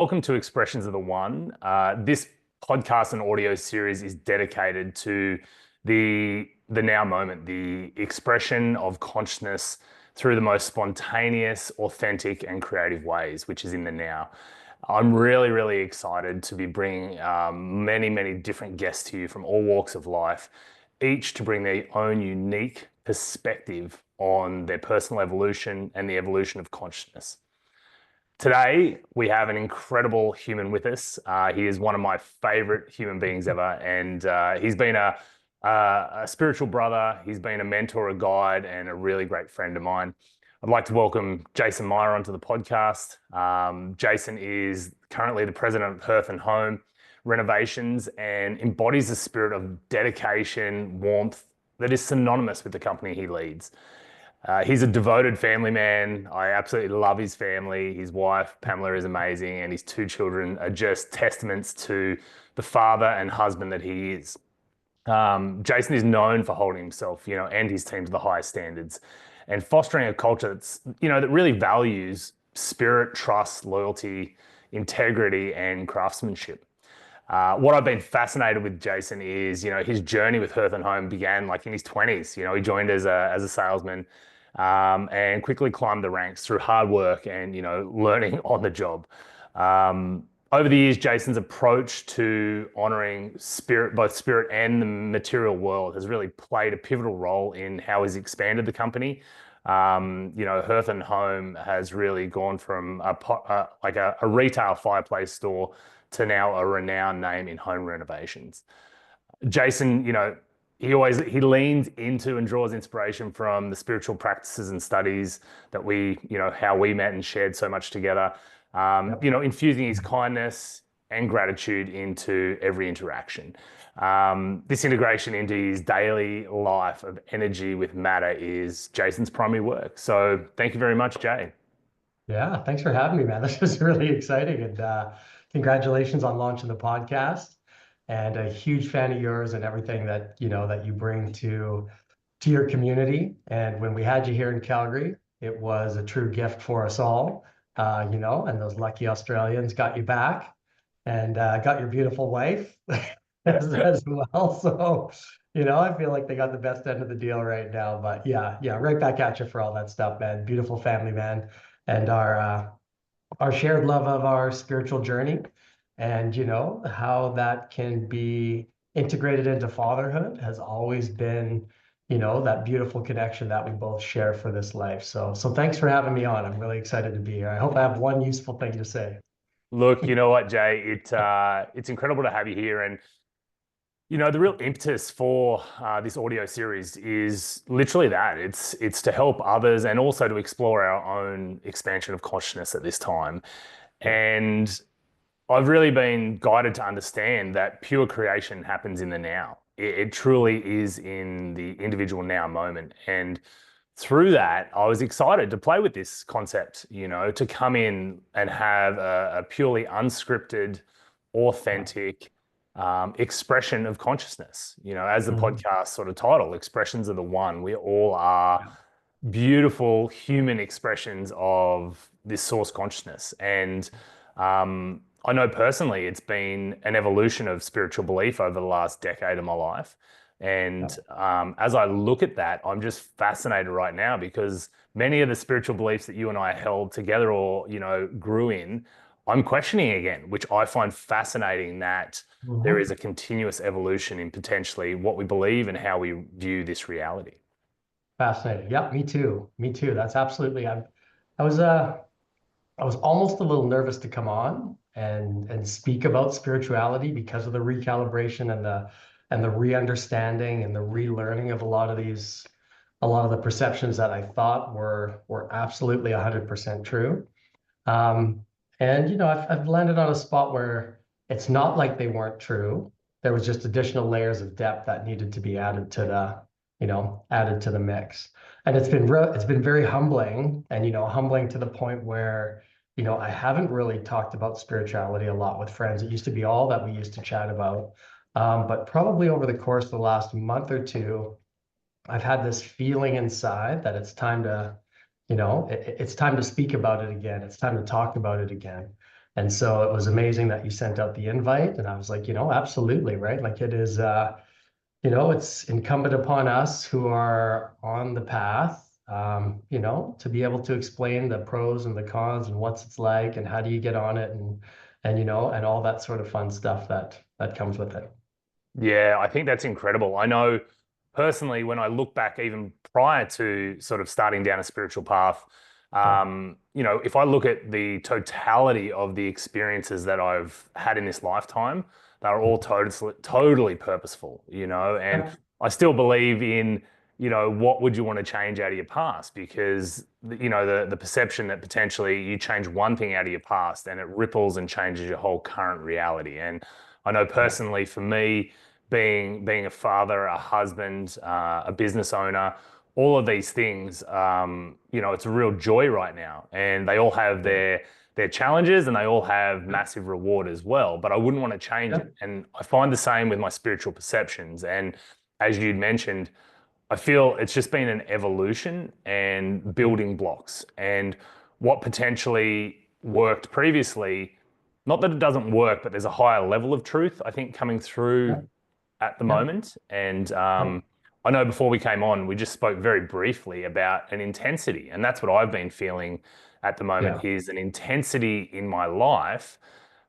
Welcome to Expressions of the One. This podcast and audio series is dedicated to the now moment, the expression of consciousness through the most spontaneous, authentic, and creative ways, which is in the now. I'm really, really excited to be bringing many different guests to you from all walks of life, each to bring their own unique perspective on their personal evolution and the evolution of consciousness. Today, we have an incredible human with us. He is one of my favorite human beings ever, and he's been a spiritual brother. He's been a mentor, a guide, and a really great friend of mine. I'd like to welcome Jason Meyer onto the podcast. Jason is currently the president of Hearth and Home Renovations and embodies the spirit of dedication, warmth that is synonymous with the company he leads. He's a devoted family man. I absolutely love his family. His wife, Pamela, is amazing, and his two children are just testaments to the father and husband that he is. Jason is known for holding himself, and his team to the highest standards and fostering a culture that really values spirit, trust, loyalty, integrity, and craftsmanship. What I've been fascinated with Jason is, his journey with Hearth and Home began like in his 20s. He joined as a salesman, and quickly climbed the ranks through hard work and, learning on the job. Over the years, Jason's approach to honoring spirit, both spirit and the material world, has really played a pivotal role in how he's expanded the company. Hearth and Home has really gone from a retail fireplace store to now a renowned name in home renovations. Jason, he leans into and draws inspiration from the spiritual practices and studies that how we met and shared so much together. Infusing his kindness and gratitude into every interaction. This integration into his daily life of energy with matter is Jason's primary work. So thank you very much, Jay. Yeah, thanks for having me, man. This is really exciting, and congratulations on launching the podcast. And a huge fan of yours and everything that you bring to your community. And when we had you here in Calgary, it was a true gift for us all. And those lucky Australians got you back, and got your beautiful wife as well. So, I feel like they got the best end of the deal right now. But yeah, right back at you for all that stuff, man. Beautiful family, man, and our shared love of our spiritual journey, and how that can be integrated into fatherhood has always been, that beautiful connection that we both share for this life. So thanks for having me on. I'm really excited to be here. I hope I have one useful thing to say. Look, you know what, Jay? It's incredible to have you here, and the real impetus for this audio series is literally that. It's to help others and also to explore our own expansion of consciousness at this time. And I've really been guided to understand that pure creation happens in the now. It truly is in the individual now moment. And through that, I was excited to play with this concept, to come in and have a purely unscripted, authentic expression of consciousness. As the Mhm. podcast sort of title, Expressions of the One, we all are beautiful human expressions of this source consciousness. And I know personally it's been an evolution of spiritual belief over the last decade of my life. And as I look at that, I'm just fascinated right now because many of the spiritual beliefs that you and I held together or, grew in, I'm questioning again, which I find fascinating that there is Mhm. a continuous evolution in potentially what we believe and how we view this reality. Fascinating. Yeah, me too. Me too. That's absolutely. I was I was almost a little nervous to come on and speak about spirituality because of the recalibration and the re-understanding and the relearning of a lot of the perceptions that I thought were absolutely 100% true. Um, and I've landed on a spot where it's not like they weren't true. There was just additional layers of depth that needed to be added to the mix. And it's been very humbling, and humbling to the point where I haven't really talked about spirituality a lot with friends. It used to be all that we used to chat about. But probably over the course of the last month or two, I've had this feeling inside that it's time to, it's time to speak about it again. It's time to talk about it again. And so it was amazing that you sent out the invite. And I was like, absolutely, right? Like it is, it's incumbent upon us who are on the path, to be able to explain the pros and the cons and what's it's like and how do you get on it and all that sort of fun stuff that comes with it. Yeah, I think that's incredible. I know personally, when I look back even prior to sort of starting down a spiritual path, Yeah. if I look at the totality of the experiences that I've had in this lifetime, they're all totally purposeful, and Yeah. I still believe in, what would you want to change out of your past? Because, the perception that potentially you change one thing out of your past and it ripples and changes your whole current reality. And I know Yeah. personally for me, being a father, a husband, a business owner, all of these things, it's a real joy right now, and they all have Yeah. their challenges and they all have massive reward as well. But I wouldn't want to change Yeah. it, and I find the same with my spiritual perceptions. And as you'd mentioned, I feel it's just been an evolution and building blocks, and what potentially worked previously. Not that it doesn't work, but there's a higher level of truth, I think, coming through Yeah. at the Yeah. moment. And Yeah. I know before we came on, we just spoke very briefly about an intensity. And that's what I've been feeling at the moment Yeah. is an intensity in my life,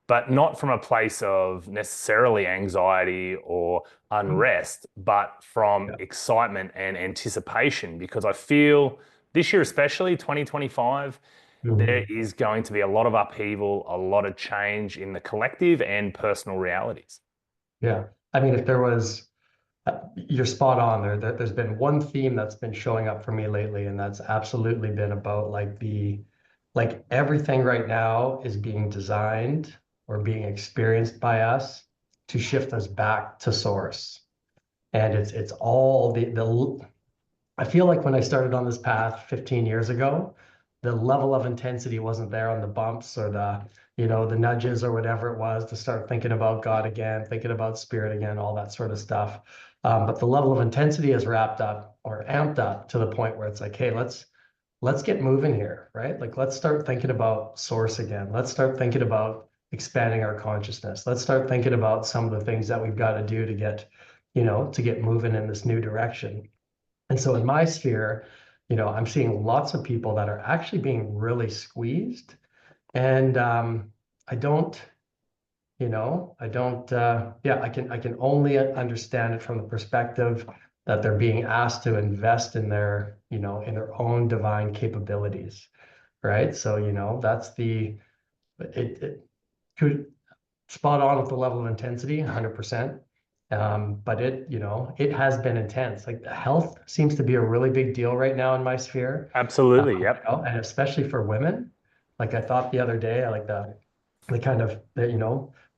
but not from a place of necessarily anxiety or unrest, but from Yeah. excitement and anticipation, because I feel this year, especially 2025, there Mhm. is going to be a lot of upheaval, a lot of change in the collective and personal realities. Yeah. I mean, if there was, you're spot on there. There's been one theme that's been showing up for me lately, and that's absolutely been about like everything right now is being designed or being experienced by us to shift us back to source. And it's all the I feel like when I started on this path 15 years ago, the level of intensity wasn't there on the bumps or the nudges or whatever it was to start thinking about God again, thinking about spirit again, all that sort of stuff. But the level of intensity is wrapped up or amped up to the point where it's like, hey, let's get moving here, right? Like let's start thinking about source again. Let's start thinking about expanding our consciousness. Let's start thinking about some of the things that we've got to do to get moving in this new direction. And so in my sphere, I'm seeing lots of people that are actually being really squeezed. And I don't, yeah, I can only understand it from the perspective that they're being asked to invest in their own divine capabilities, right? So, it could spot on with the level of intensity, 100%. But it has been intense. Like health seems to be a really big deal right now in my sphere, Absolutely. Yep. and especially for women. Like I thought the other day, I like the kind of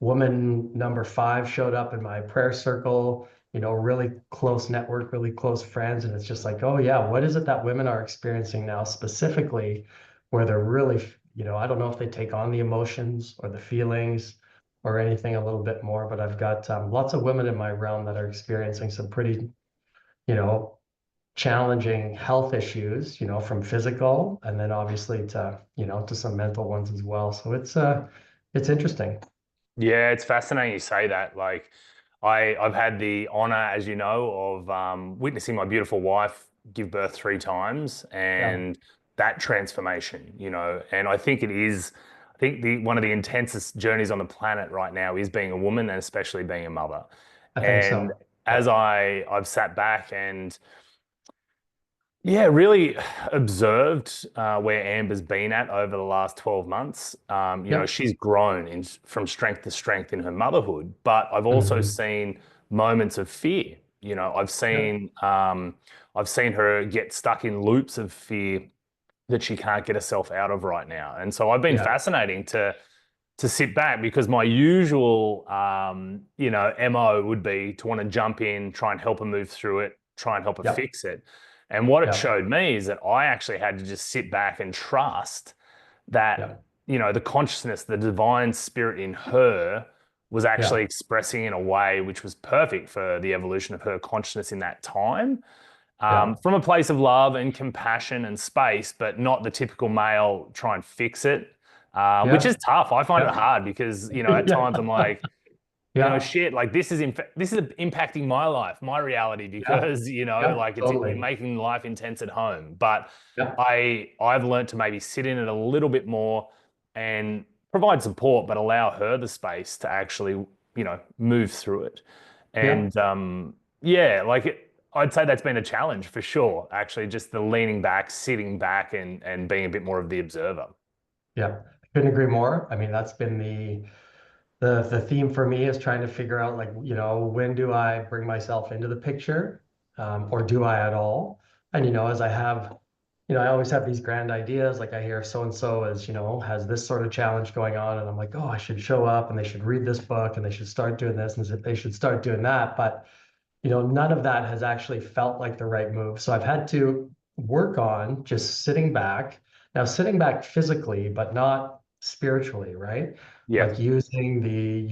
woman number 5 showed up in my prayer circle. Really close network, really close friends, and it's just like, oh yeah, what is it that women are experiencing now specifically, where they're really, I don't know if they take on the emotions or the feelings or anything a little bit more, but I've got lots of women in my realm that are experiencing some pretty, you know, challenging health issues, from physical and then obviously to some mental ones as well. So it's interesting. Yeah, it's fascinating you say that. Like, I've had the honor, as you know, of witnessing my beautiful wife give birth 3 times, Yeah, and that transformation, and I think it is. I think the one of the intensest journeys on the planet right now is being a woman, and especially being a mother. I think And so. as Yeah, I've sat back and yeah, really observed where Amber's been at over the last 12 months. yeah. She's grown from strength to strength in her motherhood, but I've also Hmm. seen moments of fear. Yeah, I've seen her get stuck in loops of fear that she can't get herself out of right now. And so I've been yeah, fascinating to sit back, because my usual MO would be to want to jump in, try and help her move through it, try and help her yeah, fix it. And what it yeah, showed me is that I actually had to just sit back and trust that, yeah, the consciousness, the divine spirit in her was yeah, actually expressing in a way which was perfect for the evolution of her consciousness in that time, yeah, from a place of love and compassion and space, but not the typical male try and fix it. which is Yeah. tough. I find it Yeah. hard because, at times I'm Yeah. like, Yeah. shit, like this is impacting my life, my reality, Yeah. because, Yeah. like it's Totally. making life intense at home. But Yeah. I've learned to maybe sit in it a little bit more and provide support, but allow her the space to actually, move through it. Yeah. And yeah, like I'd say that's been a challenge for sure, actually, just the leaning back, sitting back and being a bit more of the observer. Yeah. Couldn't agree more. I mean, that's been the theme for me is trying to figure out like, when do I bring myself into the picture, or do I at all? And as I have, I always have these grand ideas. Like I hear so and so is, has this sort of challenge going on, and I'm like, oh, I should show up, and they should read this book, and they should start doing this, and they should start doing that. But none of that has actually felt like the right move. So I've had to work on just sitting back. Now, sitting back physically, but not spiritually, right? Yeah. Like using the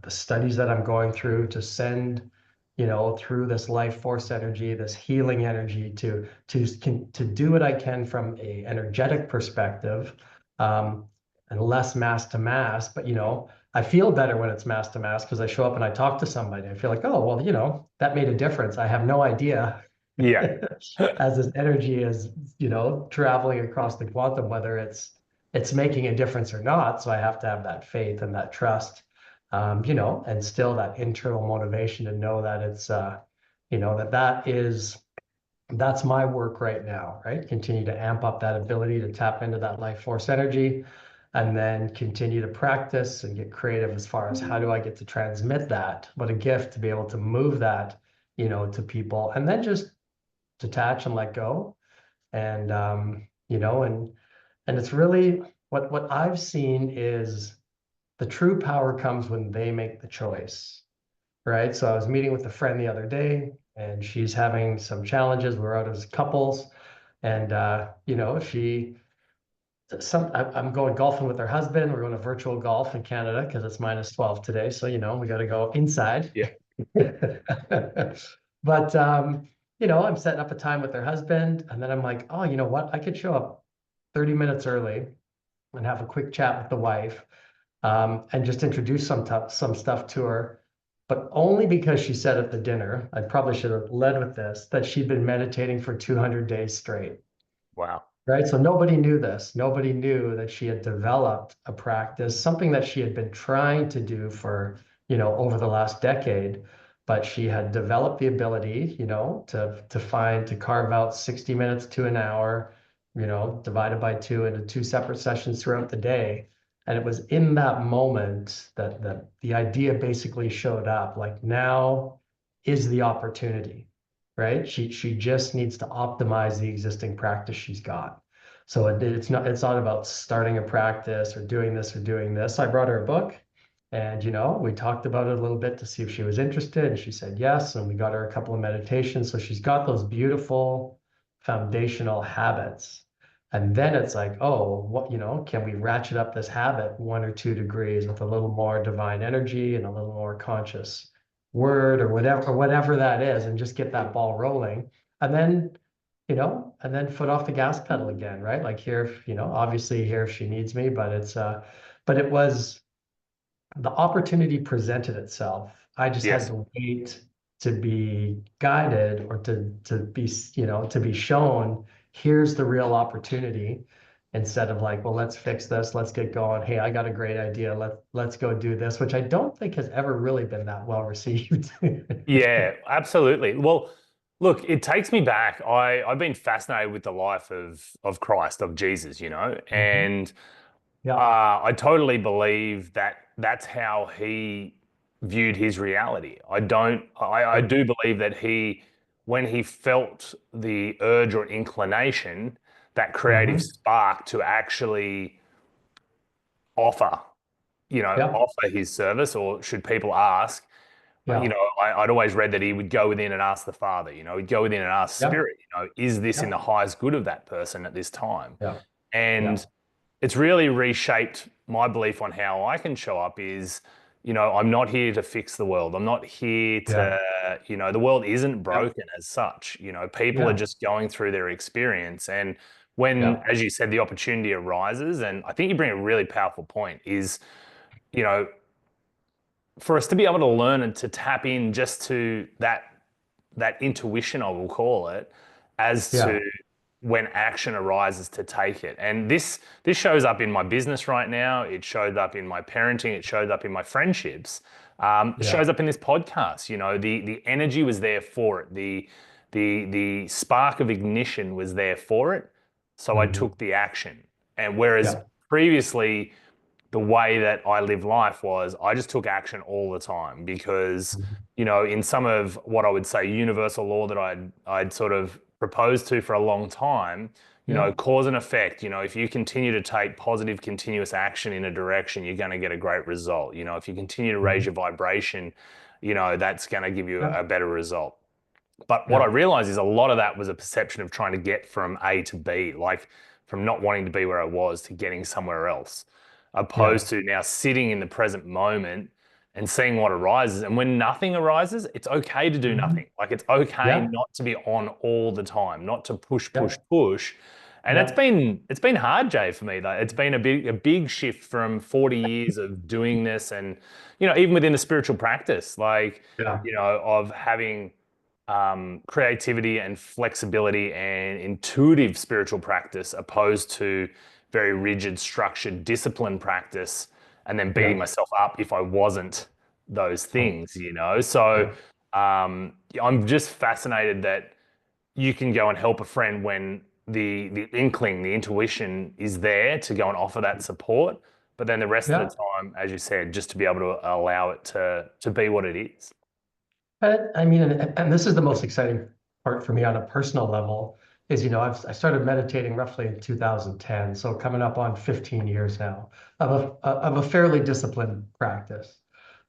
studies that I'm going through to send, through this life force energy, this healing energy to do what I can from a energetic perspective, um, and less mass to mass. But I feel better when it's mass to mass because I show up and I talk to somebody. I feel like, oh, well, that made a difference. I have no idea Yeah. as this energy is, traveling across the quantum, whether it's making a difference or not. So I have to have that faith and that trust, and still that internal motivation to know that it's, that's my work right now, right? Continue to amp up that ability to tap into that life force energy, and then continue to practice and get creative as far as how do I get to transmit that? What a gift to be able to move that, to people, and then just detach and let go. And, and it's really what I've seen is the true power comes when they make the choice, right? So I was meeting with a friend the other day, and she's having some challenges. We're out as couples, and I'm going golfing with her husband. We're going to virtual golf in Canada because it's -12 today. So we got to go inside. Yeah. But I'm setting up a time with her husband, and then I'm like, oh, you know what? I could show up 30 minutes early and have a quick chat with the wife, and just introduce some stuff to her. But only because she said at the dinner, I probably should have led with this, that she'd been meditating for 200 days straight. Wow. Right. So nobody knew this. Nobody knew that she had developed a practice, something that she had been trying to do for, over the last decade. But she had developed the ability, to carve out 60 minutes to an hour, divided by two into two separate sessions throughout the day. And it was in that moment that the idea basically showed up. Like, now is the opportunity, right? She just needs to optimize the existing practice she's got. So it's not about starting a practice or doing this or doing this. I brought her a book, and we talked about it a little bit to see if she was interested, and she said yes, and we got her a couple of meditations. So she's got those beautiful foundational habits. And then it's like, oh, what, can we ratchet up this habit 1 or 2 degrees with a little more divine energy and a little more conscious word, or whatever that is, and just get that ball rolling. And then, foot off the gas pedal again, right? Like, here, obviously here if she needs me, but it was, the opportunity presented itself. I just had Yes. to wait to be guided, or to be shown, here's the real opportunity, instead of like, well, let's fix this, let's get going. Hey, I got a great idea. Let's go do this, which I don't think has ever really been that well received. Yeah, absolutely. Well, look, it takes me back. I've been fascinated with the life of Christ, of Jesus, Mhm. and Yeah. I totally believe that that's how he viewed his reality. I Yep. do believe that when he felt the urge or inclination, that creative Hmm. spark to actually offer, Yep. offer his service, or should people ask, Yeah. I'd always read that he would go within and ask the Father, he'd go within and ask Yep. Spirit, is this in the Yep. highest good of that person at this time? Yeah. Yeah. And it's really reshaped my belief on how I can show up is, I'm not here to fix the world. I'm not here Yeah. to, the world isn't Yeah. broken as such. People are Yeah. just going through their experience. And when, Yeah. as you said, the opportunity arises. And I think you bring a really powerful point is, you know, for us to be able to learn and to tap in just to that intuition, I will call it, as to Yeah. when action arises to take it. And this shows up in my business right now. It showed up in my parenting. It showed up in my friendships. It Yeah. shows up in this podcast. You know, the energy was there for it. The spark of ignition was there for it. So I Hmm. took the action. And whereas Yeah. previously the way that I lived life was I just took action all the time because, Mhm. you know, in some of what I would say universal law that I'd sort of proposed to for a long time, you know, Yeah. cause and effect, you know, if you continue to take positive continuous action in a direction, you're going to get a great result. You know, if you continue to raise Mhm. your vibration, you know, that's going to give you Yeah. a better result. But what I Yeah. realized is a lot of that was a perception of trying to get from A to B, like from not wanting to be where I was to getting somewhere else, Yeah. opposed to now sitting in the present moment and seeing what arises. And when nothing arises, it's okay to do Mhm. nothing. Like it's okay Yeah. not to be on all the time, not to push, push, Yeah. push. And Yeah. it's been hard, Jay, for me though. It's been a big shift from 40 years of doing this and, you know, even within the spiritual practice, like, Yeah. you know, of having creativity and flexibility and intuitive spiritual practice opposed to very rigid, structured, disciplined practice, and then beating Yeah. myself up if I wasn't those Oh, things, you know? So yeah. I'm just fascinated that you can go and help a friend when the inkling, the intuition is there to go and offer that support. But then the rest of the Yeah. time, as you said, just to be able to allow it to be what it is. I mean, and this is the most exciting part for me on a personal level is, I started meditating roughly in 2010, so coming up on 15 years now of a fairly disciplined practice.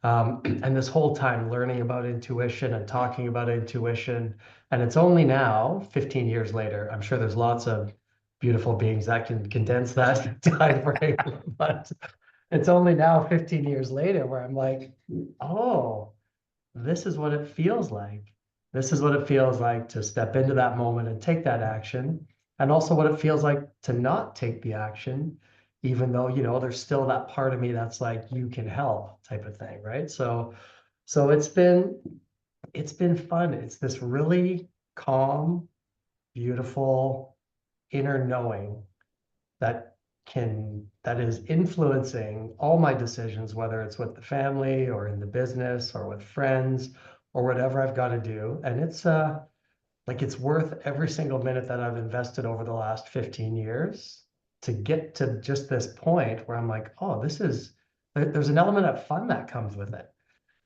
And this whole time learning about intuition and talking about intuition. And it's only now, 15 years later, I'm sure there's lots of beautiful beings that can condense that time frame, but it's only now 15 years later where I'm like, oh, this is what it feels like. This is what it feels like to step into that moment and take that action. And also what it feels like to not take the action, even though, there's still that part of me that's like, you can help type of thing, right? So it's been fun. It's this really calm, beautiful inner knowing that is influencing all my decisions, whether it's with the family or in the business or with friends or whatever I've got to do. And it's like it's worth every single minute that I've invested over the last 15 years to get to just this point where I'm like, oh, there's an element of fun that comes with it,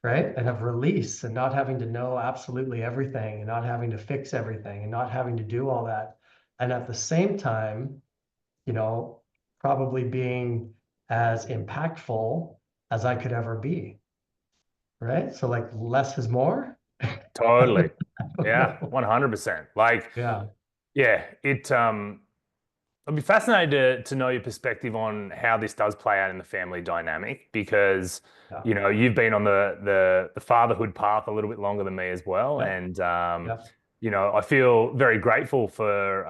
right? And of release and not having to know absolutely everything and not having to fix everything and not having to do all that. And at the same time, you know, probably being as impactful as I could ever be, right? So like less is more. I Totally. don't Yeah, know. 100%. Like, Yeah, yeah, I'd be fascinated to know your perspective on how this does play out in the family dynamic because, yeah, you know, you've been on the fatherhood path a little bit longer than me as well. yeah, And, yeah, you know, I feel very grateful for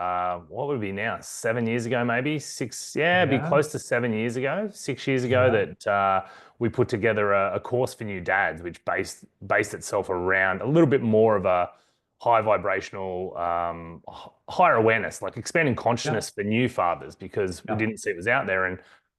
what would it be now? 7 years ago, maybe six, yeah, it'd be yeah, close to 7 years ago, 6 years ago yeah, that we put together a course for new dads, which based itself around a little bit more of a high vibrational, higher awareness, like expanding yeah, consciousness for new fathers because we yeah, didn't see it was out there. And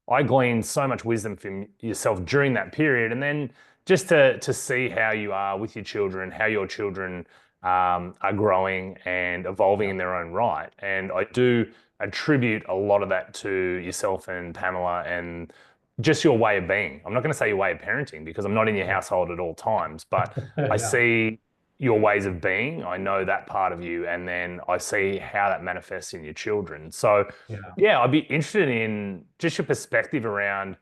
I gleaned so much wisdom from yourself during that period. And then just to see how you are with your children, how your children are growing and evolving yeah, in their own right. And I do attribute a lot of that to yourself and Pamela and just your way of being. I'm not going to say your way of parenting because I'm not in your yeah, household at all times, but I yeah, see your ways of being. I know that part of you, and then I see how that manifests in your children. So, yeah, yeah, I'd be interested in just your perspective around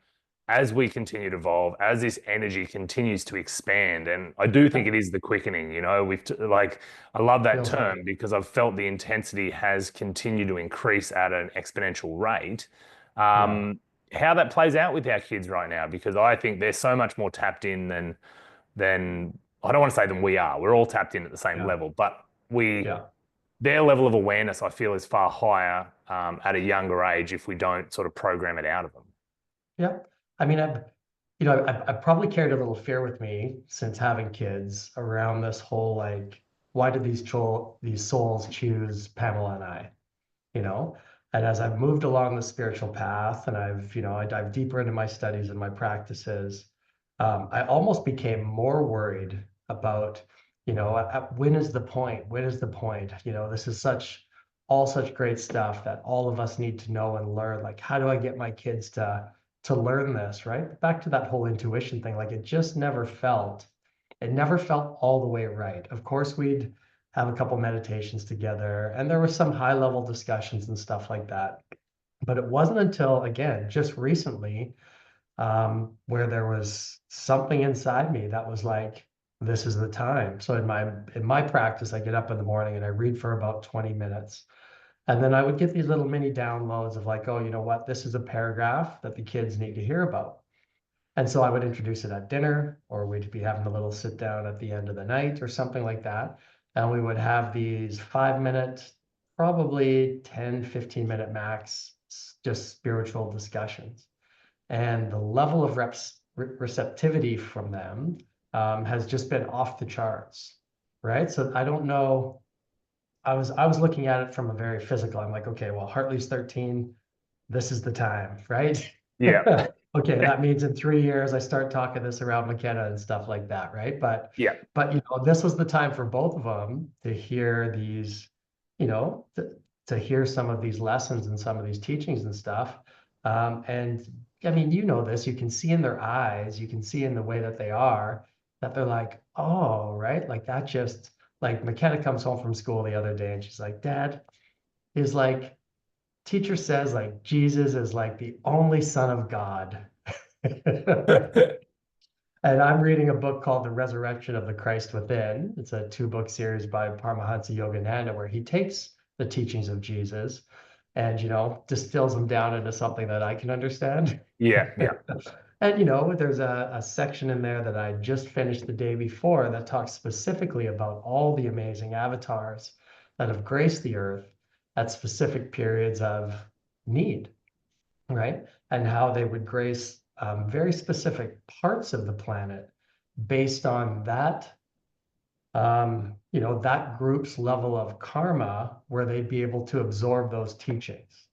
as we continue to evolve, as this energy continues to expand. And I do think yeah. it is the quickening, you know, like, I love that Feels like term it. because I've felt the intensity has continued to increase at an exponential rate. Yeah, How that plays out with our kids right now, because I think they're so much more tapped in than I don't want to say than we are. We're all tapped in at the same yeah, level, but we yeah, their level of awareness, I feel, is far higher at a younger age if we don't sort of program it out of them. Yeah. I mean, I've probably carried a little fear with me since having kids around this whole like, why did these souls choose Pamela and I? You know? And as I've moved along the spiritual path and I dive deeper into my studies and my practices, I almost became more worried about, when is the point? When is the point? This is such great stuff that all of us need to know and learn. Like, how do I get my kids to learn this, right? Back to that whole intuition thing, like it never felt all the way right. Of course, we'd have a couple meditations together, and there were some high level discussions and stuff like that. But it wasn't until, again, just recently, where there was something inside me that was like, this is the time. So in my practice, I get up in the morning and I read for about 20 minutes. And then I would get these little mini downloads of like, oh, you know what? This is a paragraph that the kids need to hear about. And so I would introduce it at dinner, or we'd be having a little sit down at the end of the night or something like that. And we would have these 5 minute, probably 10, 15-minute max, just spiritual discussions. And the level of receptivity from them has just been off the charts, right? So I don't know. I was looking at it from a very physical. I'm like, okay, well, Hartley's 13. This is the time, right? Yeah. Okay, that means in 3 years I start talking this around McKenna and stuff like that, right? Yeah. But this was the time for both of them to hear these, to hear some of these lessons and some of these teachings and stuff. And I mean, this, you can see in their eyes, you can see in the way that they are, that they're like, oh, right, like that just like McKenna comes home from school the other day and she's like, Dad, is like teacher says like Jesus is like the only son of God. And I'm reading a book called The Resurrection of the Christ Within. It's a 2 book series by Paramahansa Yogananda where he takes the teachings of Jesus and, distills them down into something that I can understand. Yeah. Yeah. And, there's a section in there that I just finished the day before that talks specifically about all the amazing avatars that have graced the earth at specific periods of need, right? And how they would grace very specific parts of the planet based on that group's level of karma where they'd be able to absorb those teachings,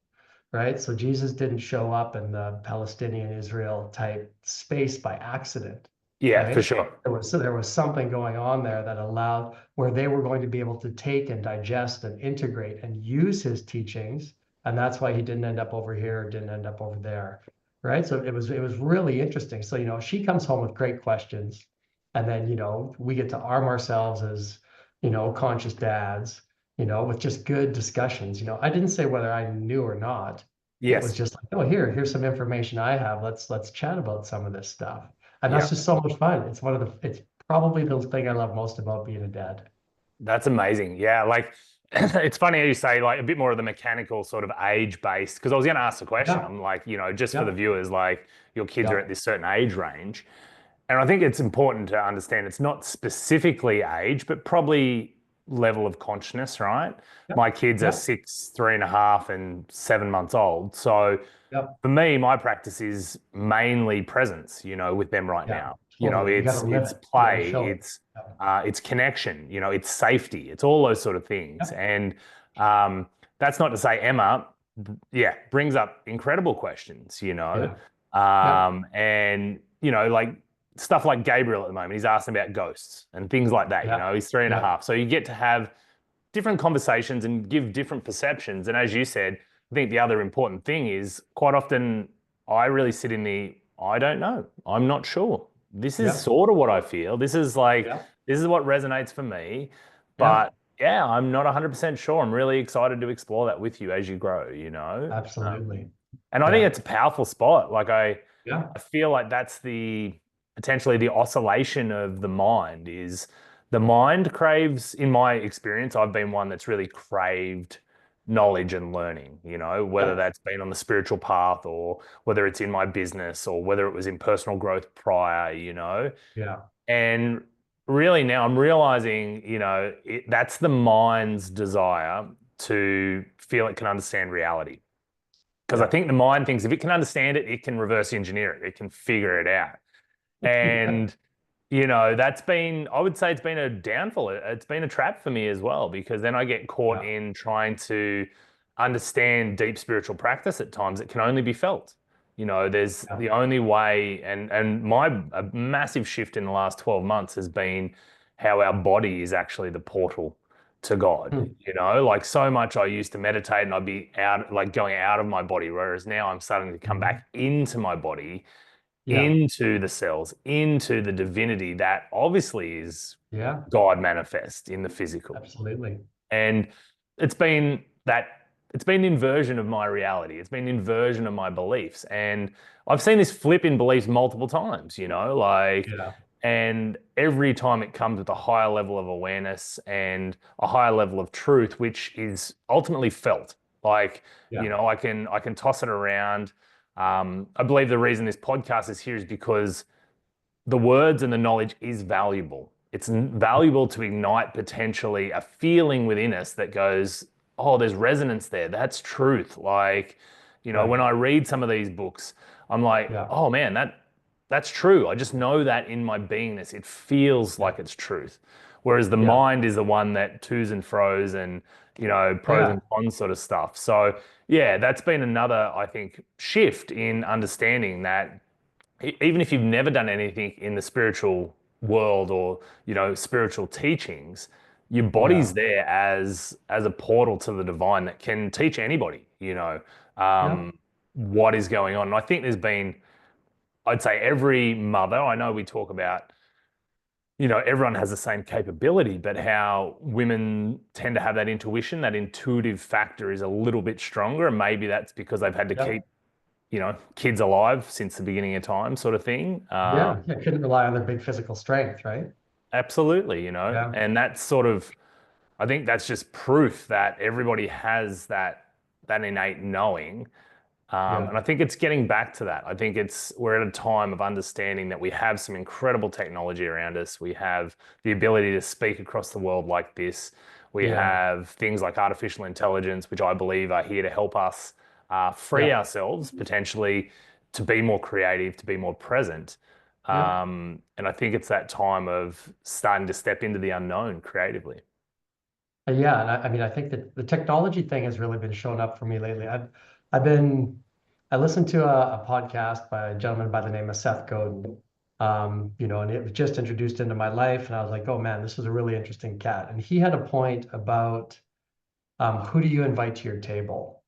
right? So Jesus didn't show up in the Palestinian Israel type space by accident, Yeah, for right? sure. There was something going on there that allowed where they were going to be able to take and digest and integrate and use his teachings, and that's why he didn't end up over here, didn't end up over there, right? So it was really interesting. So she comes home with great questions, and then we get to arm ourselves as conscious dads, with just good discussions. I didn't say whether I knew or not. It was Yes. just like, oh, here's some information I have. Let's chat about some of this stuff. And Yeah. that's just so much fun. It's probably the thing I love most about being a dad. That's amazing. Yeah, like it's funny how you say like a bit more of the mechanical sort of age based, because I was going to ask the question. Yeah, I'm like, just for the yeah, viewers, like your kids are yeah, at this certain age range. And I think it's important to understand it's not specifically age, but probably level of consciousness, right? yeah, My kids are yeah, 6, 3.5, and 7 months old. So yeah, for me, my practice is mainly presence, with them right yeah. now. Totally. You got to live It's it. You got to play, show it. Yeah, it's connection, it's safety, it's all those sort of things. yeah, And that's not to say Emma, yeah, brings up incredible questions, yeah, yeah, and like stuff like Gabriel at the moment, he's asking about ghosts and things like that. yeah, He's three and a yeah, half, so you get to have different conversations and give different perceptions. And as you said, I think the other important thing is quite often I really sit in the I don't know. I'm not sure. This is yeah, sort of what I feel. yeah, This is what resonates for me. yeah. But yeah, I'm not 100% sure. I'm really excited to explore that with you as you grow. Absolutely. And I think Yeah, it's a powerful spot. Like yeah, I feel like that's the potentially the oscillation of the mind is the mind craves, in my experience, I've been one that's really craved knowledge and learning, whether yeah, that's been on the spiritual path or whether it's in my business or whether it was in personal growth prior. yeah, And really now I'm realizing, that's the mind's desire to feel it can understand reality. Because I Yeah. think the mind thinks if it can understand it, it can reverse engineer it, it can figure it out. Yeah. And that's been, I would say it's been a downfall. It's been a trap for me as well, because then I get caught Yeah. in trying to understand deep spiritual practice at times. It can only be felt. There's Yeah. the only way, and my a massive shift in the last 12 months has been how our body is actually the portal to God. Hmm. Like so much I used to meditate and I'd be out, like going out of my body, whereas now I'm starting to come Mhm. back into my body, Yeah. into the cells, into the divinity that obviously is Yeah. God manifest in the physical. Absolutely. And it's been that it's been an inversion of my reality. It's been an inversion of my beliefs. And I've seen this flip in beliefs multiple times, Yeah. and every time it comes with a higher level of awareness and a higher level of truth, which is ultimately felt. Like, Yeah. I can toss it around. I believe the reason this podcast is here is because the words and the knowledge is valuable. It's valuable to ignite potentially a feeling within us that goes, oh, there's resonance there. That's truth. Like, Right. when I read some of these books, I'm like, Yeah. oh man, that's true. I just know that in my beingness. It feels Yeah. like it's truth. Whereas the Yeah. mind is the one that twos and fro's and, pros Yeah. and cons sort of stuff. So yeah, that's been another, I think, shift in understanding that even if you've never done anything in the spiritual world or spiritual teachings, your body's Yeah. there as a portal to the divine that can teach anybody Yeah. what is going on. And I think there's been, I'd say, every mother, I know we talk about, everyone has the same capability, but how women tend to have that intuition, that intuitive factor is a little bit stronger, and maybe that's because they've had to Yeah. keep kids alive since the beginning of time, sort of thing. Yeah. Yeah. Couldn't rely on their big physical strength, right? Absolutely, Yeah. and that's sort of, I think that's just proof that everybody has that innate knowing. Yeah. And I think it's getting back to that. I think we're at a time of understanding that we have some incredible technology around us. We have the ability to speak across the world like this. We Yeah. have things like artificial intelligence, which I believe are here to help us free Yeah. ourselves potentially to be more creative, to be more present. Yeah. And I think it's that time of starting to step into the unknown creatively. Yeah, and I mean, I think that the technology thing has really been showing up for me lately. I've been, I listened to a podcast by a gentleman by the name of Seth Godin, and it was just introduced into my life, and I was like, oh man, this is a really interesting cat. And he had a point about who do you invite to your table?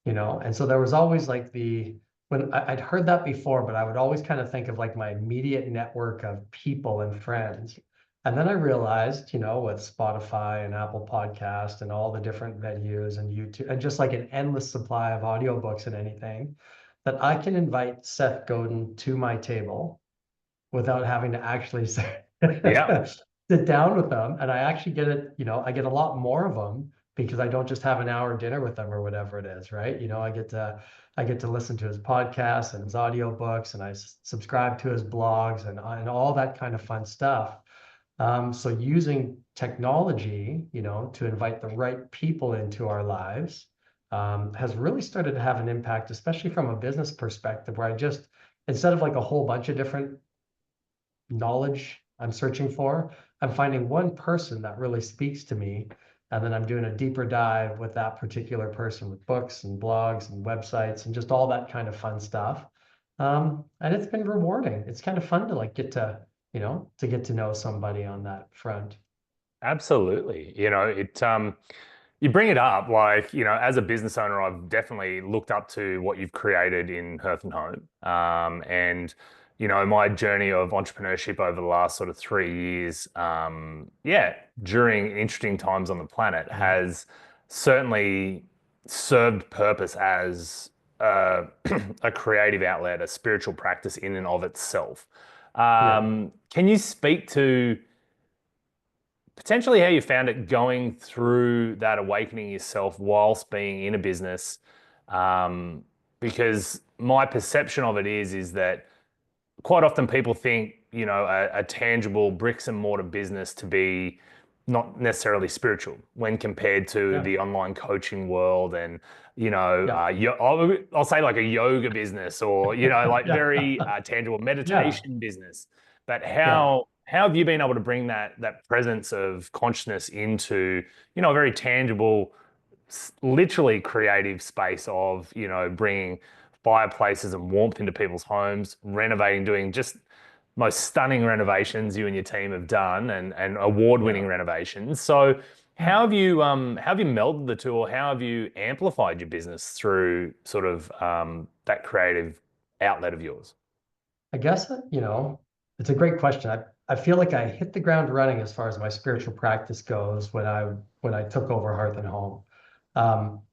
And so there was always like when I'd heard that before, but I would always kind of think of like my immediate network of people and friends. And then I realized, with Spotify and Apple Podcast and all the different venues and YouTube and just like an endless supply of audiobooks and anything, that I can invite Seth Godin to my table without having to actually Yeah, sit down with them. And I actually get it, I get a lot more of them because I don't just have an hour dinner with them or whatever it is, right? I get to listen to his podcasts and his audiobooks and I subscribe to his blogs and all that kind of fun stuff. So using technology, to invite the right people into our lives, has really started to have an impact, especially from a business perspective, where instead of like a whole bunch of different knowledge I'm searching for, I'm finding one person that really speaks to me. And then I'm doing a deeper dive with that particular person with books and blogs and websites and just all that kind of fun stuff. And it's been rewarding. It's kind of fun to like get to know somebody on that front. absolutely. You bring it up, like, as a business owner, I've definitely looked up to what you've created in Hearth and Home. And, my journey of entrepreneurship over the last sort of 3 years, yeah, during interesting times on the planet Yeah. has certainly served purpose as a, a creative outlet, a spiritual practice in and of itself. Yeah. Can you speak to potentially how you found it going through that awakening yourself whilst being in a business? Because my perception of it is that quite often people think, a tangible bricks and mortar business to be not necessarily spiritual when compared to Yeah. the online coaching world and, Yeah. I'll say like a yoga business or, like Yeah. very tangible Yeah. meditation business. But Yeah. how have you been able to bring that presence of consciousness into, a very tangible, literally creative space of, bringing fireplaces and warmth into people's homes, renovating, doing just most stunning renovations you and your team have done and award-winning Yeah. renovations. So Yeah. how have you melded the two or how have you amplified your business through sort of that creative outlet of yours? I guess, it's a great question. I feel like I hit the ground running as far as my spiritual practice goes when I took over Hearth and Home.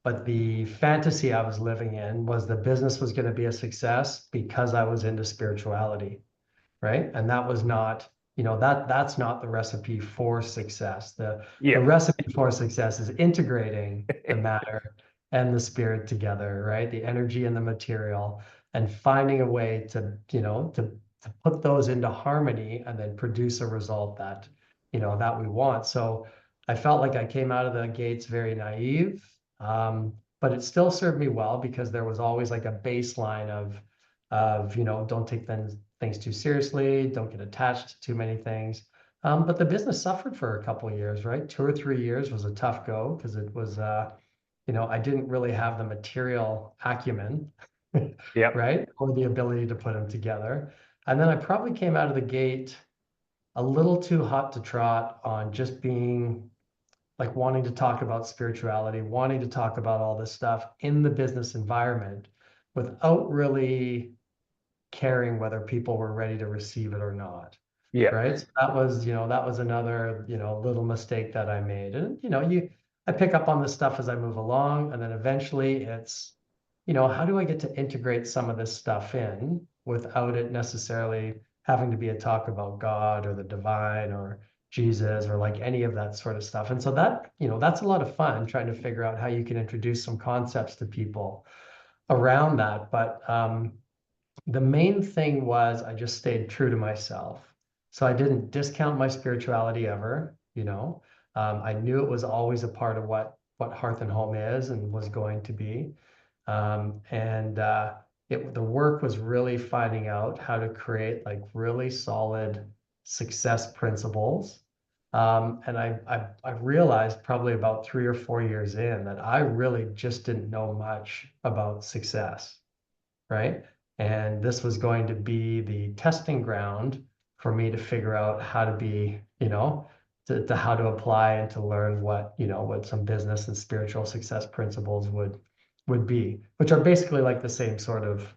But the fantasy I was living in was the business was going to be a success because I was into spirituality, right? And that was not, that's not the recipe for success. The Yeah. recipe for success is integrating the matter and the spirit together, right? The energy and the material, and finding a way to, to put those into harmony and then produce a result that, that we want. So I felt like I came out of the gates very naive, but it still served me well because there was always like a baseline of don't take things too seriously, don't get attached to too many things. But the business suffered for a couple of years, right? 2 or 3 years was a tough go because it was, I didn't really have the material acumen, Yep. right? Or the ability to put them together. And then I probably came out of the gate a little too hot to trot on just being like wanting to talk about spirituality, wanting to talk about all this stuff in the business environment without really caring whether people were ready to receive it or not. Yep. Right. So that was another, little mistake that I made. And, I pick up on this stuff as I move along. And then eventually it's, how do I get to integrate some of this stuff in without it necessarily having to be a talk about God or the divine or Jesus or like any of that sort of stuff. And so that, that's a lot of fun trying to figure out how you can introduce some concepts to people around that. But the main thing was I just stayed true to myself. So I didn't discount my spirituality ever, I knew it was always a part of what Hearth and Home is and was going to be. And the work was really finding out how to create like really solid success principles. And I realized probably about 3 or 4 years in that I really just didn't know much about success, right? And this was going to be the testing ground for me to figure out how to be, to how to apply and to learn what some business and spiritual success principles would be, which are basically like the same sort of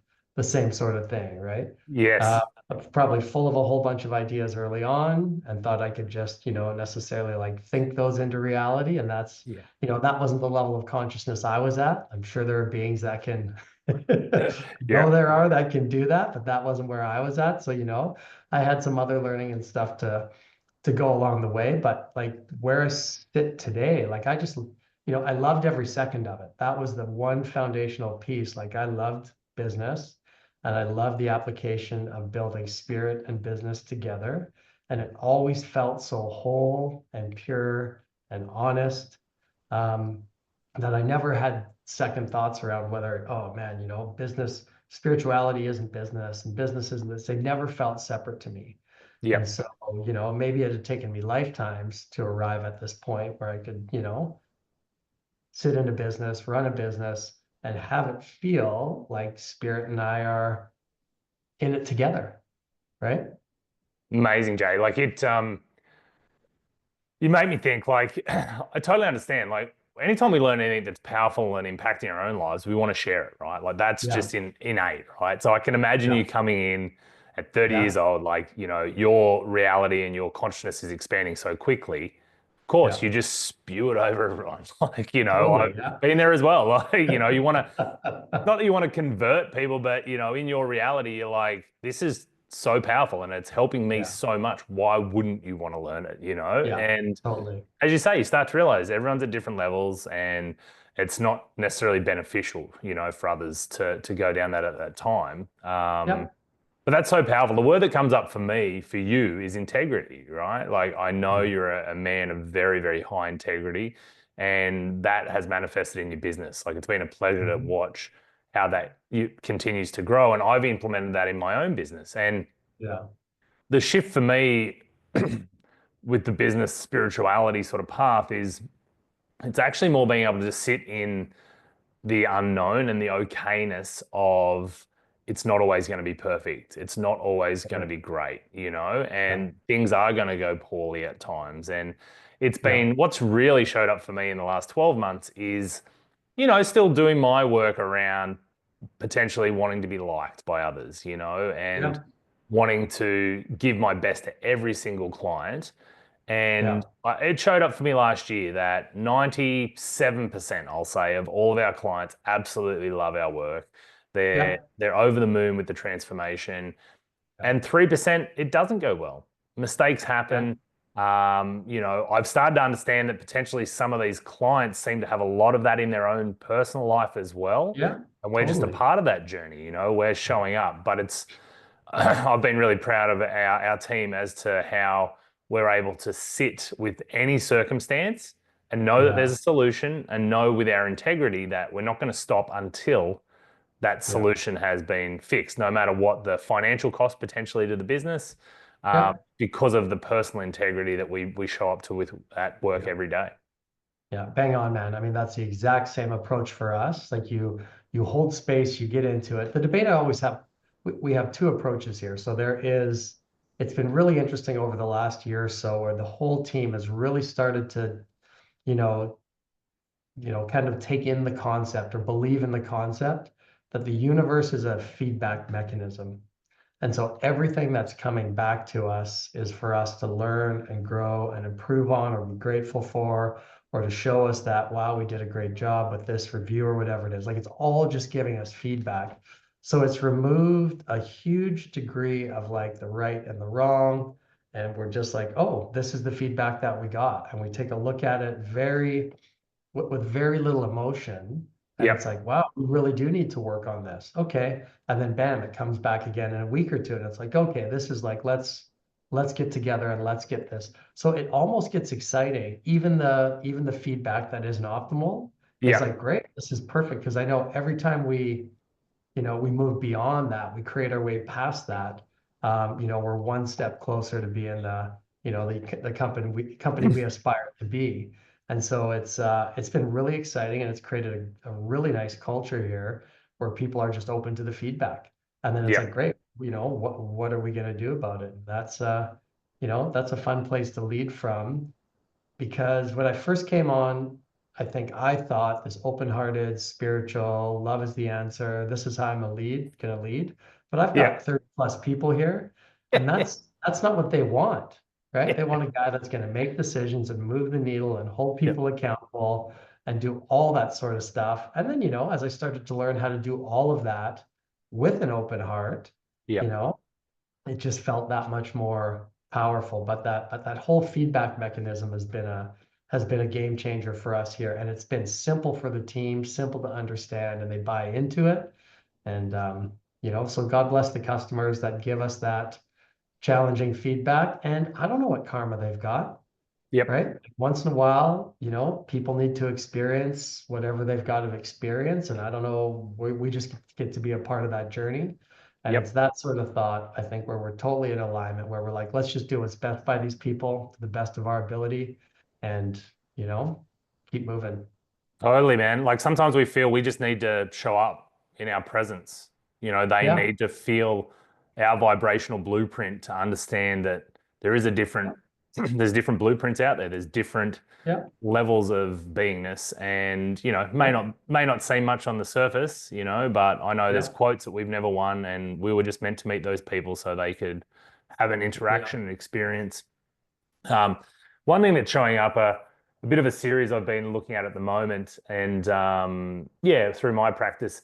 thing, right? Uh, Yes. I was probably full of a whole bunch of ideas early on and thought I could just, necessarily like think those into reality. And that's, Yeah. that wasn't the level of consciousness I was at. I'm sure there are beings that can Yeah. there are that can do that, but that wasn't where I was at. So, I had some other learning and stuff to go along the way. But like where I sit today, like I just, I loved every second of it. That was the one foundational piece. Like I loved business and I loved the application of building spirit and business together. And it always felt so whole and pure and honest, um, that I never had second thoughts around whether, oh man, business, spirituality isn't business and business isn't this. They never felt separate to me. And Yep. so, maybe it had taken me lifetimes to arrive at this point where I could, sit in a business, run a business, and have it feel like Spirit and I are in it together, right? Amazing, Jay. Like you made me think, like, I totally understand. Like, anytime we learn anything that's powerful and impacting our own lives, we want to share it, right? Like, that's Yeah, just innate, right? So I can imagine yeah, you coming in at 30 yeah, years old, like, your reality and your consciousness is expanding so quickly. Of course, yeah, you just spew it over everyone. Like, I've totally. Yeah. been there as well. Like, you want to not that you want to convert people, but in your reality, you're like, this is so powerful and it's helping me Yeah, so much. Why wouldn't you want to learn it? yeah, And totally. as you say, you start to realize everyone's at different levels and it's not necessarily beneficial, for others to go down that at that time. Yep. But that's so powerful. The word that comes up for me, for you, is integrity, right? Like I know Mm. you're a man of very, very high integrity, and that has manifested in your business. Like it's been a pleasure to Mhm. watch how that continues to grow, and I've implemented that in my own business. And Yeah. the shift for me with the business spirituality sort of path is it's actually more being able to just sit in the unknown and the okayness of it's not always going to be perfect. It's not always going Yeah. to be great, you know, Yeah. and things are going to go poorly at times. And it's Yeah. been what's really showed up for me in the last 12 months is, still doing my work around potentially wanting to be liked by others, and Yeah. wanting to give my best to every single client. And Yeah. it showed up for me last year that 97%, I'll say, of all of our clients absolutely love our work. They're Yeah. they're over the moon with the transformation. Yeah. And 3%, it doesn't go well. Mistakes Yeah. happen. I've started to understand that potentially some of these clients seem to have a lot of that in their own personal life as well. Yeah. And we're just a Totally. part of that journey, we're showing up. But I've been really proud of our team as to how we're able to sit with any circumstance and know that there's Yeah. a solution and know with our integrity that we're not going to stop until that Yeah. solution has been fixed, no matter what the financial cost potentially to the business, Yeah. because of the personal integrity that we show up to with at work Yeah. every day. Yeah, bang on, man. I mean, that's the exact same approach for us. Like you hold space, you get into it. The debate I always have, we have two approaches here. So it's been really interesting over the last year or so where the whole team has really started to, you know, kind of take in the concept or believe in the concept that the universe is a feedback mechanism. And so everything that's coming back to us is for us to learn and grow and improve on or be grateful for, or to show us that, wow, we did a great job with this review or whatever it is. Like it's all just giving us feedback. So it's removed a huge degree of like the right and the wrong. And we're just like, oh, this is the feedback that we got. And we take a look at it with very little emotion. And it's Yep, like, wow, we really do need to work on this. Okay. And then bam, it comes back again in a week or two. And it's like, okay, this is like, let's get together and let's get this. So it almost gets exciting. Even the feedback that isn't optimal is like, yep, great, this is perfect. Because I know every time we move beyond that, we create our way past that. We're one step closer to being the company we aspire to be. And so it's been really exciting and it's created a really nice culture here where people are just open to the feedback. And then it's like, yep, great, what are we going to do about it? That's a fun place to lead from because when I first came on, I think I thought this open-hearted, spiritual, love is the answer. This is how I'm gonna lead. But I've got yep, 30 plus people here, and that's not what they want, right? They want a guy that's gonna make decisions and move the needle and hold yep, people accountable and do all that sort of stuff. And then, as I started to learn how to do all of that with an open heart, you yep, know, it just felt that much more powerful. But that whole feedback mechanism has been a game changer for us here, and it's been simple for the team, simple to understand, and they buy into it. And so God bless the customers that give us that challenging feedback. And I don't know what karma they've got, yep, right? Once in a while, people need to experience whatever they've got to experience. And I don't know, we just get to be a part of that journey. And it's yep. that sort of thought, I think, where we're totally in alignment, where we're like, let's just do what's best by these people to the best of our ability and, you know, keep moving. Totally, man. Like sometimes we feel we just need to show up in our presence. They Yeah. need to feel our vibrational blueprint to understand that there is a different, there's different blueprints out there. There's different Yeah. levels of beingness, and may Yeah. not seem much on the surface, but I know there's Yeah. quotes that we've never won, and we were just meant to meet those people so they could have an Yeah. interaction and experience. Um, One thing that's showing up a bit of a series I've been looking at the moment, and yeah, through my practice,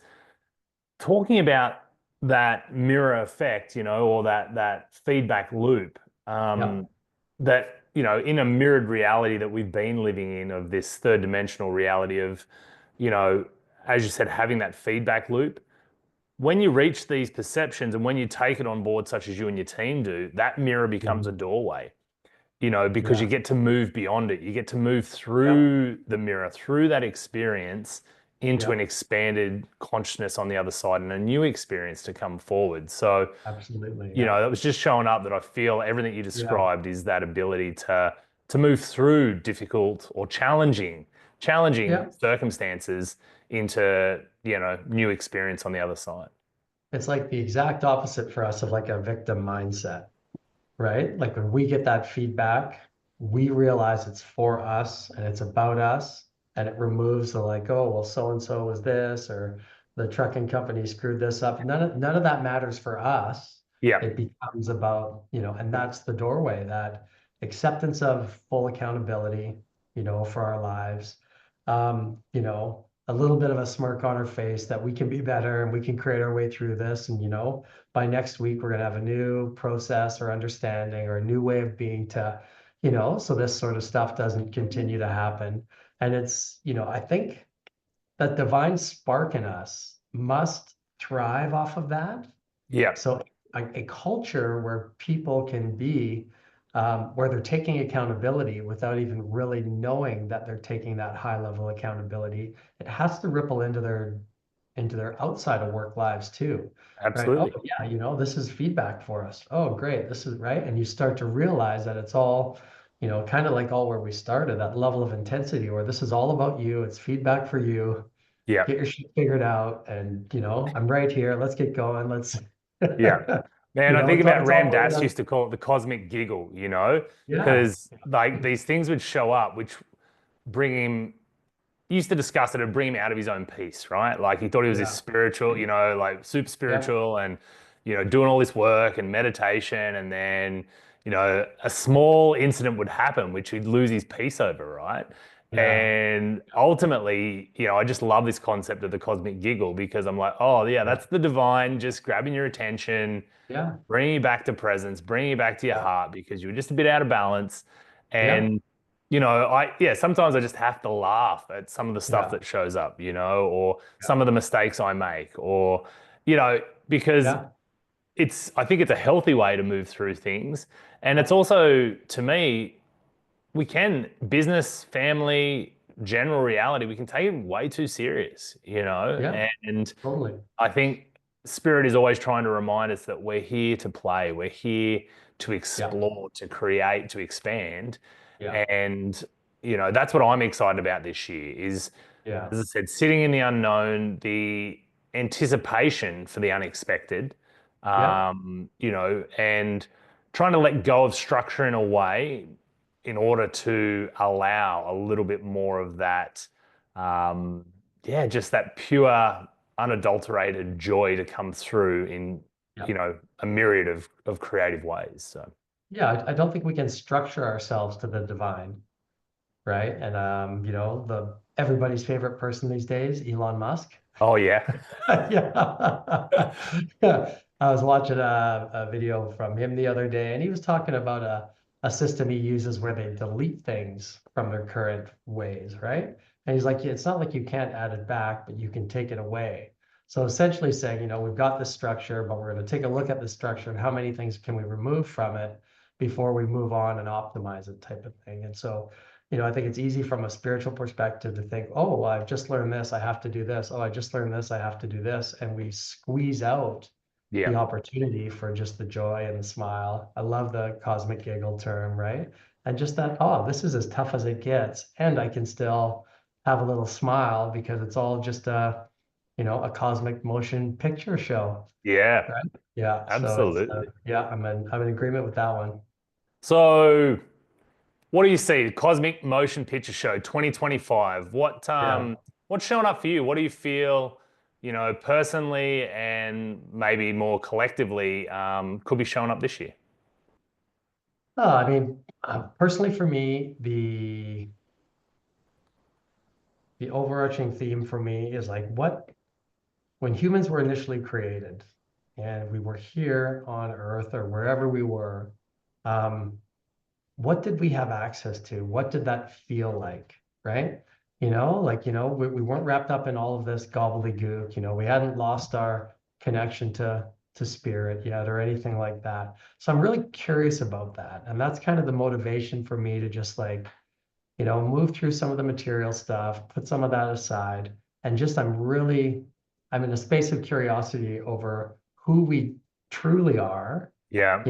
talking about that mirror effect, or that feedback loop, Yeah. that in a mirrored reality that we've been living in of this third dimensional reality of, you know, as you said, having that feedback loop. when you reach these perceptions and when you take it on board, such as you and your team do, that mirror becomes a Mhm. doorway, because Yeah. you get to move beyond it. You get to move Yep. through the mirror, through that experience into an Yep. expanded consciousness on the other side and a new experience to come forward. So, Absolutely. Yeah. that was just showing up that I feel everything you Yeah. described is that ability to move through difficult or challenging Yeah. circumstances into, new experience on the other side. It's like the exact opposite for us of like a victim mindset, right? Like when we get that feedback, we realize it's for us and it's about us, and it removes the like, oh, well, so and so was this, or the trucking company screwed this up. None of that matters for us. Yeah, It becomes about, and that's the doorway, that acceptance of full accountability, for our lives. A little bit of a smirk on our face that we can be better and we can create our way through this. And, by next week, we're going to have a new process or understanding or a new way of being to, so this sort of stuff doesn't continue to happen. And it's, I think that divine spark in us must thrive off of that. yeah, So a culture where people can be, where they're taking accountability without even really knowing that they're taking that high level accountability, it has to ripple into their outside of work lives too, right? Oh absolutely. yeah, this is feedback for us. Oh great, this is right, and you start to realize that it's all, kind of like all where we started, that level of intensity where this is all about you. It's feedback for you. Yeah, Get your shit figured out, and I'm right here. Let's get going. Let's, yeah. Man, I think it's all, about it's all Ram about Dass us. used to call it the cosmic giggle, Yeah. because like these things would show up, which bring him he used to discuss it and bring him out of his own peace, right? Like he thought he was this Yeah. spiritual, like super Yeah. spiritual and, doing all this work and meditation. And then, a small incident would happen, which he'd lose his peace over, right? Yeah. And ultimately, I just love this concept of the cosmic giggle because I'm like, oh, yeah, Yeah. that's the divine just grabbing your attention, Yeah. bringing you back to presence, bringing you back to your Yeah. heart because you were just a bit out of balance. Yeah. And, sometimes I just have to laugh at some of the stuff Yeah. that shows up, or Yeah. some of the mistakes I make, or, because Yeah. I think it's a healthy way to move through things. And it's Yeah. also, to me, business, family, general reality, we can take it way too serious, Yeah. and Totally. I think spirit is always trying to remind us that we're here to play, we're here to Yeah. explore, to create, to expand. Yeah. And, that's what I'm excited about this year is, Yeah. as I said, sitting in the unknown, the anticipation for the unexpected, Yeah. and trying to let go of structure in a way in order to allow a little bit more of that, just that pure, unadulterated joy to come through in, Yeah. a myriad of creative ways. So, Yeah. I don't think we can structure ourselves to the divine, right? And the everybody's favorite person these days, Elon Musk. oh yeah, Yeah. Yeah. I was watching a video from him the other day, and he was talking about a system he uses where they delete things from their current ways, right? And he's like, it's not like you can't add it back, but you can take it away. So essentially saying, we've got this structure, but we're going to take a look at the structure and how many things can we remove from it before we move on and optimize it, type of thing. And so, I think it's easy from a spiritual perspective to think, oh, well, I've just learned this, I have to do this. Oh, I just learned this, I have to do this. And we squeeze out yeah, the opportunity for just the joy and the smile. I love the cosmic giggle term, right? And just that, oh, this is as tough as it gets. And I can still have a little smile because it's all just a cosmic motion picture show, yeah, right? Yeah. So absolutely. yeah, I'm in agreement with that one. So, what do you see? Cosmic Motion Picture Show 2025. Yeah. What's showing up for you? What do you feel, personally and maybe more collectively, could be showing up this year? I mean, personally for me, the overarching theme for me is like when humans were initially created and we were here on Earth or wherever we were, um, what did we have access to? What did that feel like, right? We weren't wrapped up in all of this gobbledygook. We hadn't lost our connection to spirit yet or anything like that. So I'm really curious about that. And that's kind of the motivation for me to just like, move through some of the material stuff, put some of that aside, and just I'm in a space of curiosity over who we truly are, Yeah.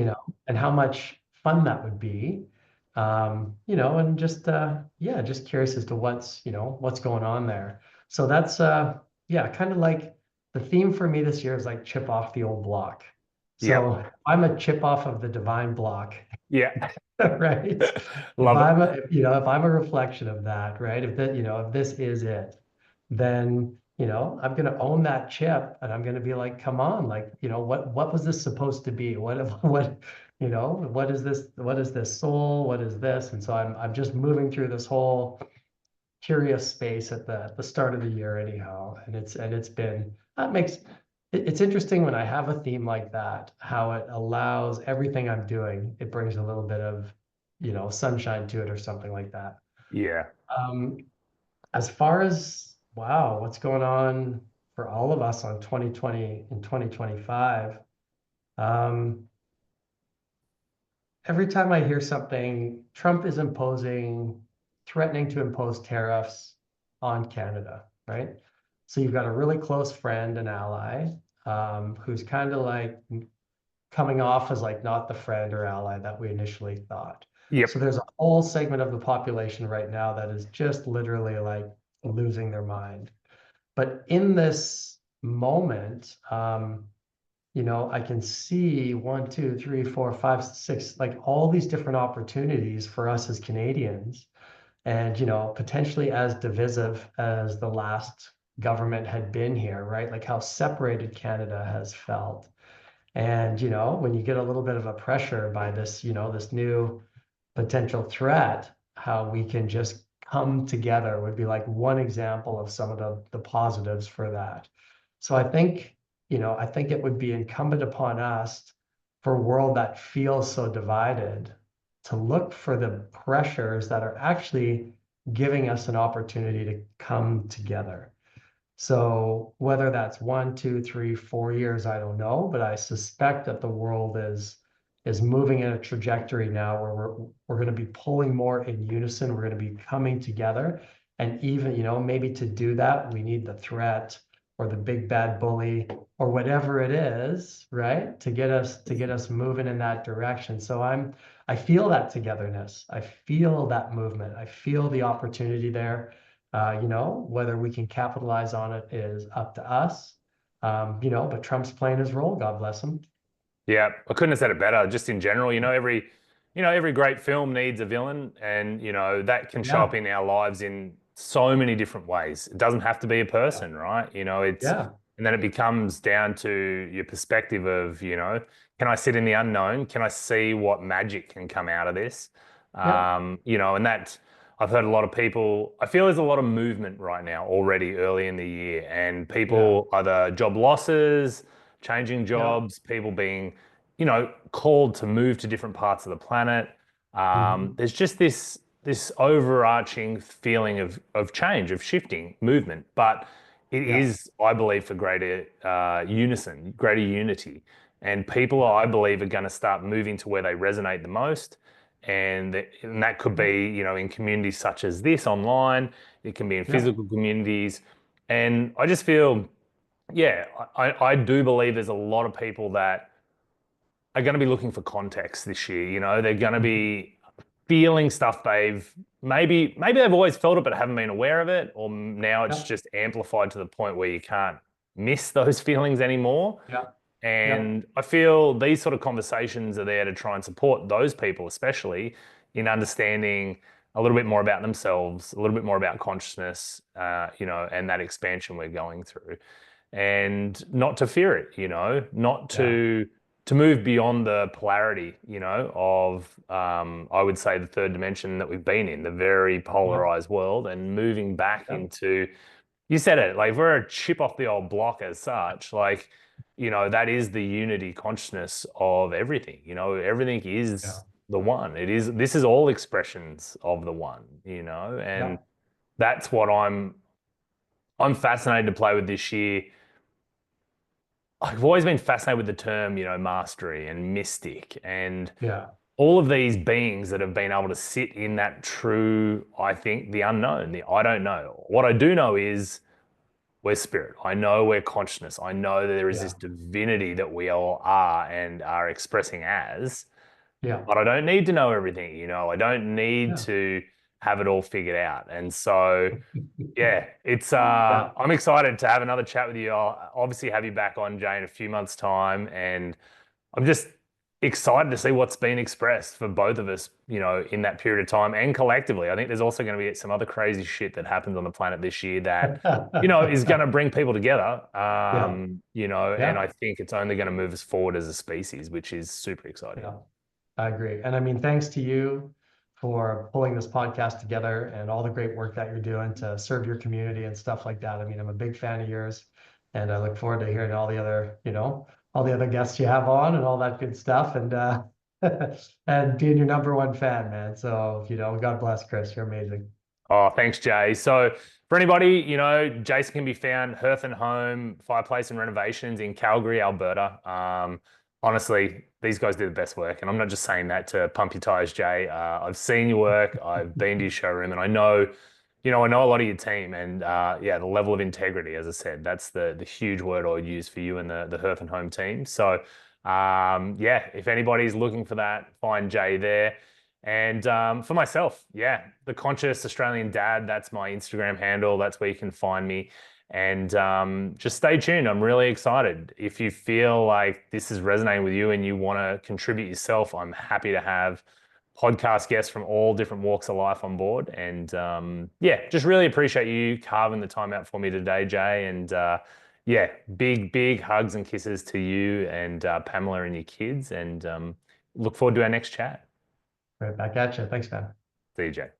and how much fun that would be. And just yeah, just curious as to what's going on there. So that's yeah, kind of like the theme for me this year is like chip off the old block. Yep. So I'm a chip off of the divine block. Yeah. Right? If Love it. if I'm a reflection of that, right? If this is it, then, I'm going to own that chip and I'm going to be like, come on, like, what was this supposed to be? What is this soul? What is this? And so I'm just moving through this whole curious space at the start of the year anyhow. And it's been, it's interesting when I have a theme like that, how it allows everything I'm doing, it brings a little bit of, sunshine to it or something like that. Yeah. Um, as far as, wow, what's going on for all of us on 2020 and 2025, um, every time I hear something, Trump is threatening to impose tariffs on Canada, right? So you've got a really close friend and ally, who's kind of like coming off as like not the friend or ally that we initially thought. Yep. So there's a whole segment of the population right now that is just literally like losing their mind. But in this moment, I can see one, two, three, four, five, six, like all these different opportunities for us as Canadians. And, potentially as divisive as the last government had been here, right? Like how separated Canada has felt. And, when you get a little bit of a pressure by this, this new potential threat, how we can just come together would be like one example of some of the positives for that. So I think it would be incumbent upon us for a world that feels so divided to look for the pressures that are actually giving us an opportunity to come together. So whether that's 1, 2, 3, 4 years, I don't know, but I suspect that the world is moving in a trajectory now where we're going to be pulling more in unison. We're going to be coming together, and even maybe to do that, we need the threat or the big bad bully or whatever it is, right? To get us moving in that direction. So I feel that togetherness. I feel that movement. I feel the opportunity there. Whether we can capitalize on it is up to us. But Trump's playing his role, God bless him. Yeah, I couldn't have said it better. Just in general, every great film needs a villain, and that can show up Yeah, in our lives in so many different ways. It doesn't have to be a yeah, person, right? yeah, And then it becomes down to your perspective of, can I sit in the unknown? Can I see what magic can come out of this? yeah, And that I've heard a lot of people. I feel there's a lot of movement right now already early in the year, and yeah, people either job losses, changing yeah, jobs, people being called to move to different parts of the planet. mhm, There's just this overarching feeling of change, of shifting, movement, but it yeah, is, I believe, for greater unison, greater unity, and people, yeah, I believe, are going to start moving to where they resonate the most, and that could yeah, be, in communities such as this online. It can be in yeah, physical communities, and I just feel, yeah, I do believe there's a lot of people that are going to be looking for context this year. They're going to mhm, be feeling stuff they've maybe they've always felt it but haven't been aware of it, or now it's yeah, just amplified to the point where you can't miss those feelings anymore. yeah, yeah, And I feel these sort of conversations are there to try and support those people, especially in understanding a little bit more about themselves, a little bit more about consciousness, and that expansion we're going through, and not to fear it, not yeah, to move beyond the polarity, of I would say the third dimension that we've been in, the very uh-huh, polarized world, and moving back yeah, into, you said it, like if we're a chip off the old block as such, like, that is the unity consciousness of everything. Everything yeah, is the one. This is all expressions of the one, yeah, and that's what I'm fascinated to play with this year, I've always been fascinated with the term, mastery and mystic and Yeah. all of these beings that have been able to sit in that true, I think, the unknown, the I don't know. What I do know is we're spirit. I know we're consciousness. I know that there is this Yeah. divinity that we all are and are expressing as, Yeah. but I don't need to know everything, I don't need Yeah. to have it all figured out. And so, yeah, it's Yeah. I'm excited to have another chat with you. I'll obviously have you back on, Jay, in a few months' time, and I'm just excited to see what's been expressed for both of us, in that period of time and collectively. I think there's also going to be some other crazy shit that happens on the planet this year that, is going to bring people together. Yeah. And I Yeah. think it's only going to move us forward as a species, which is super exciting. Yeah. I agree. And I mean, thanks to you for pulling this podcast together and all the great work that you're doing to serve your community and stuff like that. I mean, I'm a big fan of yours, and I look forward to hearing all the other, all the other guests you have on and all that good stuff. And and being your number one fan, man. So, God bless, Chris. You're amazing. Oh, thanks, Jay. So for anybody, Jason can be found Hearth and Home, Fireplace and Renovations in Calgary, Alberta. Honestly, these guys do the best work, and I'm not just saying that to pump your tires, Jay. I've seen your work, I've been to your showroom, and I know a lot of your team, and yeah, the level of integrity, as I said, that's the huge word I would use for you and the Hearth and Home team. So yeah, if anybody's looking for that, find Jay there. And for myself, yeah, the Conscious Australian Dad, that's my Instagram handle. That's where you can find me. And just stay tuned. I'm really excited. If you feel like this is resonating with you and you want to contribute yourself, I'm happy to have podcast guests from all different walks of life on board. And yeah, just really appreciate you carving the time out for me today, Jay. And yeah, big, big hugs and kisses to you and Pamela and your kids. And look forward to our next chat. Right back at you. Thanks, man. See you, Jay.